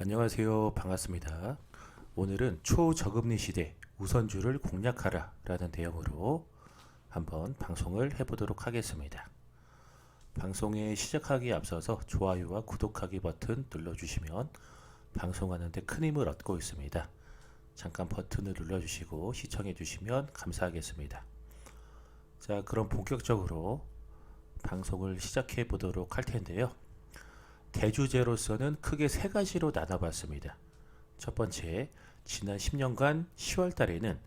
안녕하세요. 반갑습니다. 오늘은 초저금리 시대 우선주를 공략하라 라는 내용으로 한번 방송을 해보도록 하겠습니다. 방송에 시작하기에 앞서서 좋아요와 구독하기 버튼 눌러주시면 방송하는데 큰 힘을 얻고 있습니다. 잠깐 버튼을 눌러주시고 시청해주시면 감사하겠습니다. 자, 그럼 본격적으로 방송을 시작해 보도록 할 텐데요. 대주제로서는 크게 세 가지로 나눠봤습니다. 첫 번째, 지난 10년간 10월 달에는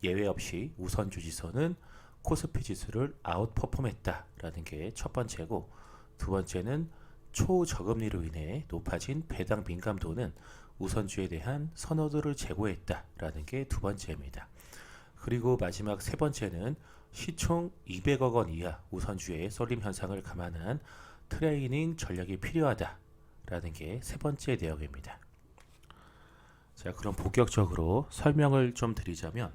예외 없이 우선주 지수는 코스피 지수를 아웃퍼폼했다라는 게 첫 번째고, 두 번째는 초저금리로 인해 높아진 배당 민감도는 우선주에 대한 선호도를 제고했다라는 게 두 번째입니다. 그리고 마지막 세 번째는 시총 200억 원 이하 우선주의 쏠림 현상을 감안한 트레이닝 전략이 필요하다라는 게 세 번째 내용입니다. 자, 그럼 본격적으로 설명을 좀 드리자면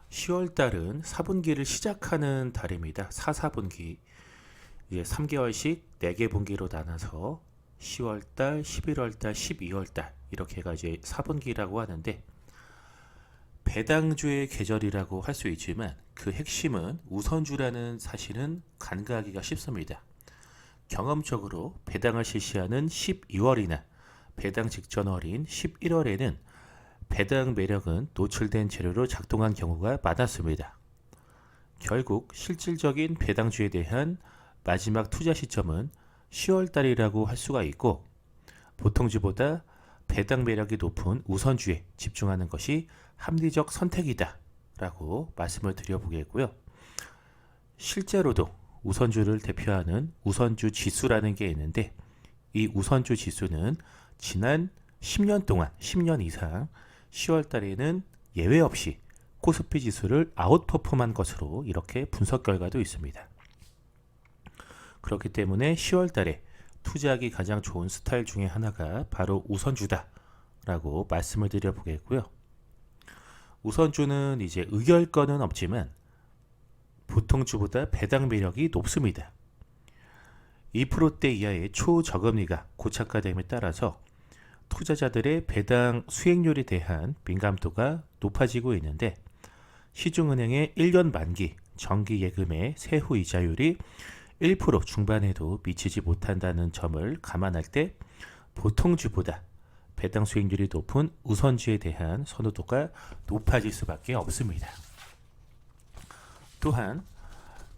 10월 달은 4분기를 시작하는 달입니다. 4분기. 이제 3개월씩 4개 분기로 나눠서 10월 달, 11월 달, 12월 달 이렇게가 이제 4분기라고 하는데, 배당주의 계절이라고 할 수 있지만 그 핵심은 우선주라는 사실은 간과하기가 쉽습니다. 경험적으로 배당을 실시하는 12월이나 배당 직전월인 11월에는 배당 매력은 노출된 재료로 작동한 경우가 많았습니다. 결국 실질적인 배당주에 대한 마지막 투자 시점은 10월 달이라고 할 수가 있고, 보통주보다 배당 매력이 높은 우선주에 집중하는 것이 합리적 선택이다 라고 말씀을 드려보겠고요. 실제로도 우선주를 대표하는 우선주 지수라는 게 있는데, 이 우선주 지수는 지난 10년 동안 10년 이상 10월 달에는 예외 없이 코스피 지수를 아웃퍼폼한 것으로 이렇게 분석 결과도 있습니다. 그렇기 때문에 10월 달에 투자하기 가장 좋은 스타일 중에 하나가 바로 우선주다 라고 말씀을 드려보겠고요. 우선주는 이제 의결권은 없지만 보통주보다 배당 매력이 높습니다. 2%대 이하의 초저금리가 고착화됨에 따라서 투자자들의 배당 수익률에 대한 민감도가 높아지고 있는데, 시중은행의 1년 만기 정기 예금의 세후 이자율이 1% 중반에도 미치지 못한다는 점을 감안할 때 보통주보다 배당 수익률이 높은 우선주에 대한 선호도가 높아질 수밖에 없습니다. 또한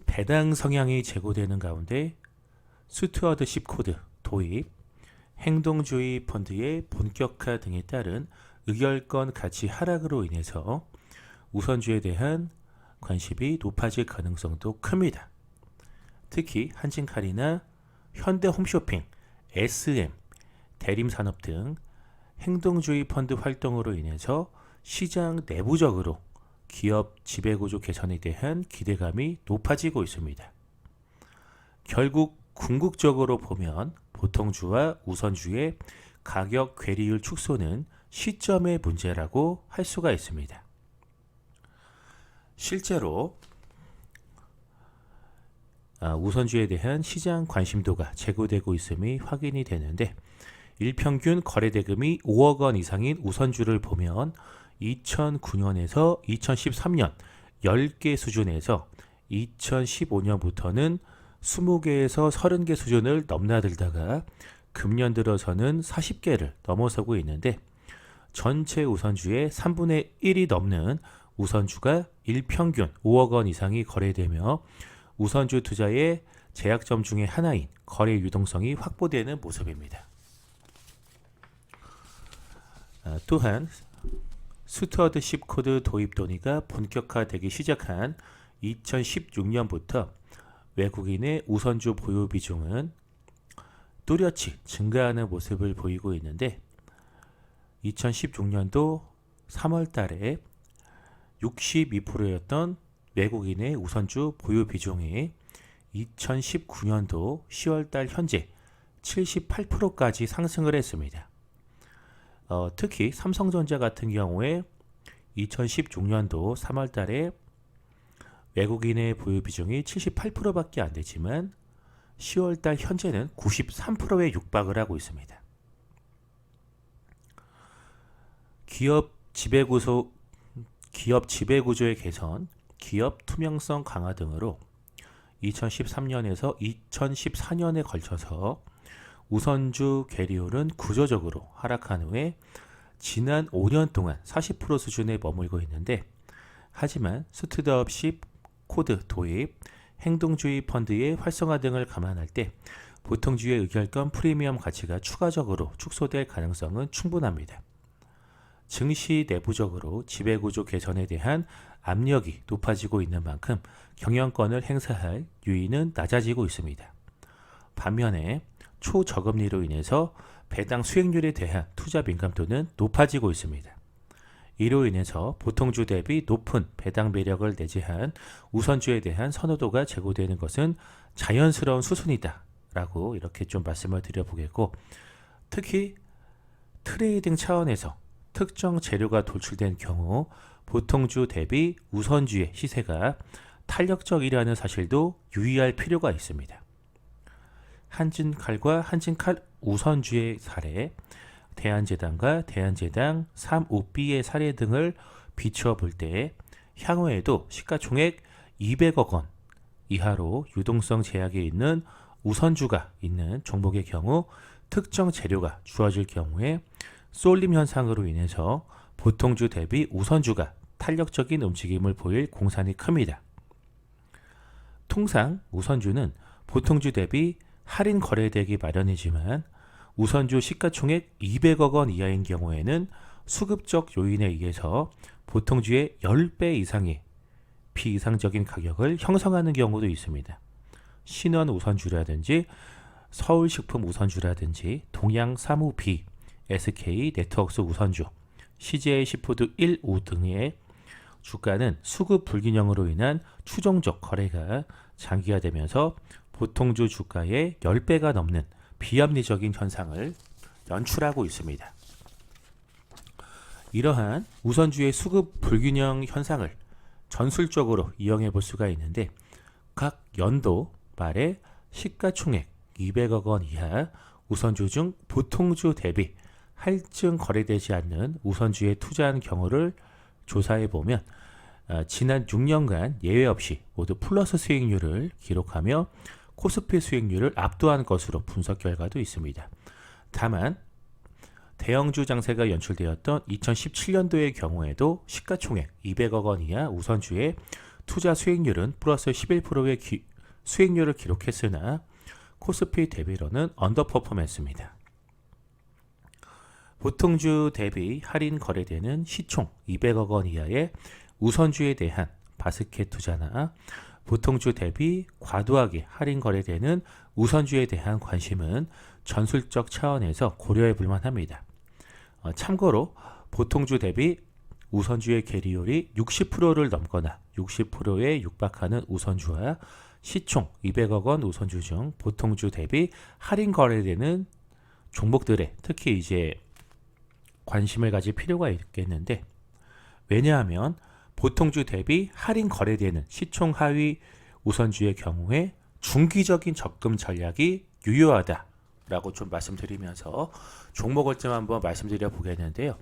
배당 성향이 제고되는 가운데 스튜어드십 코드 도입, 행동주의 펀드의 본격화 등에 따른 의결권 가치 하락으로 인해서 우선주에 대한 관심이 높아질 가능성도 큽니다. 특히 한진칼이나 현대홈쇼핑, SM, 대림산업 등 행동주의 펀드 활동으로 인해서 시장 내부적으로 기업 지배구조 개선에 대한 기대감이 높아지고 있습니다. 결국 궁극적으로 보면 보통주와 우선주의 가격 괴리율 축소는 시점의 문제라고 할 수가 있습니다. 실제로 우선주에 대한 시장 관심도가 제고되고 있음이 확인이 되는데, 일평균 거래대금이 5억 원 이상인 우선주를 보면 2009년에서 2013년 10개 수준에서 2015년부터는 20개에서 30개 수준을 넘나들다가 금년 들어서는 40개를 넘어서고 있는데, 전체 우선주의 3분의 1이 넘는 우선주가 일평균 5억 원 이상이 거래되며 우선주 투자의 제약점 중에 하나인 거래 유동성이 확보되는 모습입니다. 또한 스튜어드십 코드 도입 논의가 본격화되기 시작한 2016년부터 외국인의 우선주 보유 비중은 뚜렷이 증가하는 모습을 보이고 있는데, 2016년도 3월 달에 62%였던 외국인의 우선주 보유 비중이 2019년도 10월 달 현재 78%까지 상승을 했습니다. 특히 삼성전자 같은 경우에 2016년도 3월 달에 외국인의 보유 비중이 78%밖에 안 되지만 10월 달 현재는 93%에 육박을 하고 있습니다. 기업 지배구조의 개선, 기업 투명성 강화 등으로 2013년에서 2014년에 걸쳐서 우선주 계리율은 구조적으로 하락한 후에 지난 5년 동안 40% 수준에 머물고 있는데, 하지만 스튜드업십 코드 도입, 행동주의 펀드의 활성화 등을 감안할 때 보통주의 의결권 프리미엄 가치가 추가적으로 축소될 가능성은 충분합니다. 증시 내부적으로 지배구조 개선에 대한 압력이 높아지고 있는 만큼 경영권을 행사할 유인은 낮아지고 있습니다. 반면에 초저금리로 인해서 배당 수익률에 대한 투자 민감도는 높아지고 있습니다. 이로 인해서 보통주 대비 높은 배당 매력을 내재한 우선주에 대한 선호도가 제고되는 것은 자연스러운 수순이다 라고 이렇게 좀 말씀을 드려보겠고, 특히 트레이딩 차원에서 특정 재료가 돌출된 경우 보통주 대비 우선주의 시세가 탄력적이라는 사실도 유의할 필요가 있습니다. 한진칼과 한진칼 우선주의 사례, 대한제당과 대한제당 3,5B의 사례 등을 비추어 볼 때 향후에도 시가총액 200억 원 이하로 유동성 제약이 있는 우선주가 있는 종목의 경우 특정 재료가 주어질 경우에 쏠림 현상으로 인해서 보통주 대비 우선주가 탄력적인 움직임을 보일 공산이 큽니다. 통상 우선주는 보통주 대비 할인 거래되기 마련이지만 우선주 시가총액 200억 원 이하인 경우에는 수급적 요인에 의해서 보통주의 10배 이상의 비이상적인 가격을 형성하는 경우도 있습니다. 신원 우선주라든지 서울식품 우선주라든지 동양사무비, SK 네트워크스 우선주, CJ 시푸드 1, 5 등의 주가는 수급 불균형으로 인한 추종적 거래가 장기화되면서 보통주 주가의 10배가 넘는 비합리적인 현상을 연출하고 있습니다. 이러한 우선주의 수급 불균형 현상을 전술적으로 이용해 볼 수가 있는데, 각 연도 말에 시가총액 200억 원 이하 우선주 중 보통주 대비 할증 거래되지 않는 우선주에 투자한 경우를 조사해 보면 지난 6년간 예외 없이 모두 플러스 수익률을 기록하며 코스피 수익률을 압도한 것으로 분석 결과도 있습니다. 다만 대형주 장세가 연출되었던 2017년도의 경우에도 시가총액 200억 원 이하 우선주의 투자 수익률은 플러스 11%의 수익률을 기록했으나 코스피 대비로는 언더퍼폼했습니다. 보통주 대비 할인 거래되는 시총 200억 원 이하의 우선주에 대한 바스켓 투자나 보통주 대비 과도하게 할인 거래되는 우선주에 대한 관심은 전술적 차원에서 고려해 볼 만합니다. 참고로 보통주 대비 우선주의 계리율이 60%를 넘거나 60%에 육박하는 우선주와 시총 200억 원 우선주 중 보통주 대비 할인 거래되는 종목들에 특히 이제 관심을 가질 필요가 있겠는데, 왜냐하면 보통주 대비 할인 거래되는 시총 하위 우선주의 경우에 중기적인 접근 전략이 유효하다라고 좀 말씀드리면서 종목을 좀 한번 말씀드려 보겠는데요.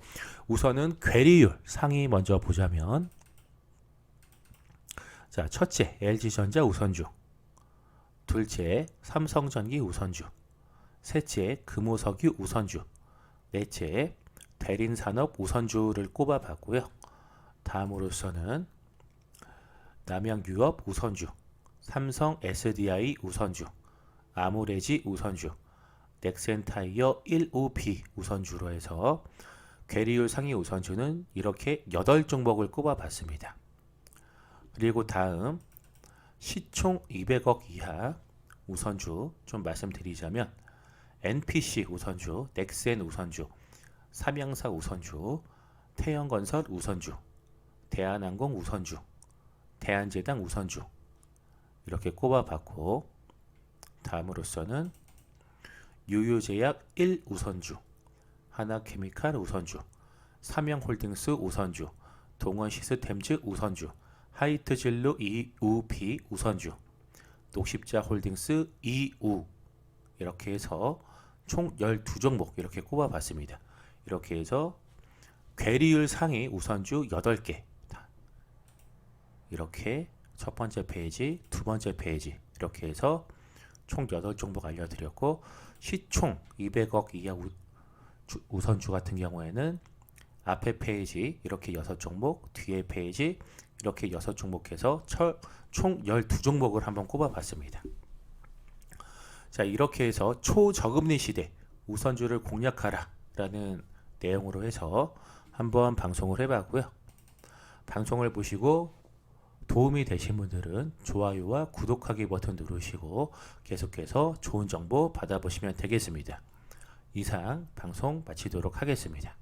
우선은 괴리율 상위 먼저 보자면, 자, 첫째 LG전자 우선주, 둘째 삼성전기 우선주, 셋째 금호석유 우선주, 넷째 대린산업 우선주를 꼽아봤고요. 다음으로서는 남양유업 우선주, 삼성 SDI 우선주, 아모레지 우선주, 넥센타이어 15B 우선주로 해서 괴리율 상위 우선주는 이렇게 8종목을 꼽아봤습니다. 그리고 다음 시총 200억 이하 우선주 좀 말씀드리자면 NPC 우선주, 넥센 우선주, 삼양사 우선주, 태영건설 우선주, 대한항공 우선주, 대한제당 우선주 이렇게 꼽아봤고, 다음으로서는 유유제약 1 우선주, 하나케미칼 우선주, 삼양홀딩스 우선주, 동원시스템즈 우선주, 하이트진루 2우비 우선주, 녹십자홀딩스 2우 이렇게 해서 총 12종목 이렇게 꼽아봤습니다. 이렇게 해서 괴리율 상위 우선주 8개. 이렇게 첫 번째 페이지, 두 번째 페이지 이렇게 해서 총 8종목 알려드렸고, 시총 200억 이하 우선주 같은 경우에는 앞에 페이지 이렇게 6종목, 뒤에 페이지 이렇게 6종목 해서 총 12종목을 한번 꼽아봤습니다. 자, 이렇게 해서 초저금리 시대 우선주를 공략하라 라는 내용으로 해서 한번 방송을 해봤고요. 방송을 보시고 도움이 되신 분들은 좋아요와 구독하기 버튼 누르시고 계속해서 좋은 정보 받아보시면 되겠습니다. 이상 방송 마치도록 하겠습니다.